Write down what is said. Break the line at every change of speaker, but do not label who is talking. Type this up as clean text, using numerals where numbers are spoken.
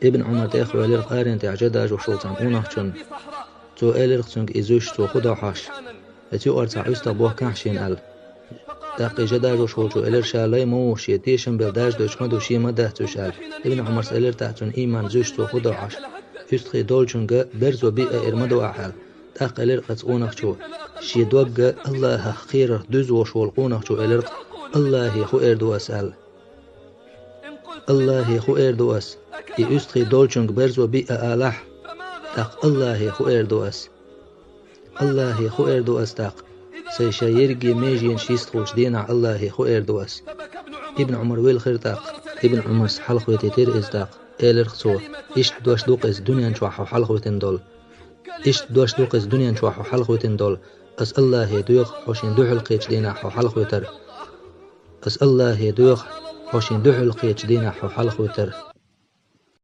ابن عمر تأخذ إلى قارن تعجداج وشوطان ونحشون تو إلرقسونك إزوش تو خدا حاش أتيو أرتع أستبوه كحشين أل تاقي جداج وشوطو إلر شالي موش يتيشن بلداج دوش مدو شي مده توشال ابن عمر سألر تحتون إيمان زوش تو خدا حاش يستخي دولشونك برزو بيئة إرمدو أحال تاق إلرقت أونخشو شي دوغ الله خير دوز وشول قونخشو إلرق الله يخو إردو أسأل الله يخو إردو أس يستخي دولشونك برزو بيئة آلح تاق الله يخو إردو أس الله يخو إردو أس تاق سيشايرجي ميجين شيستخوش دينا الله يخو إردو أس ابن عمر ويل خير تاق ابن عمر حلقو يتير إز تاق إلرقصو إيش دوش دوق إز دنيا نشوحو حلقو تندول إيش دوش دوق إز دنيا نشوحو حلقو تندول أس الله يدوق حوشين دوح القيتش دينا حو حلقو يتر أس الله يدوق حوشين دوح القيتش دينا حو حلقو يتر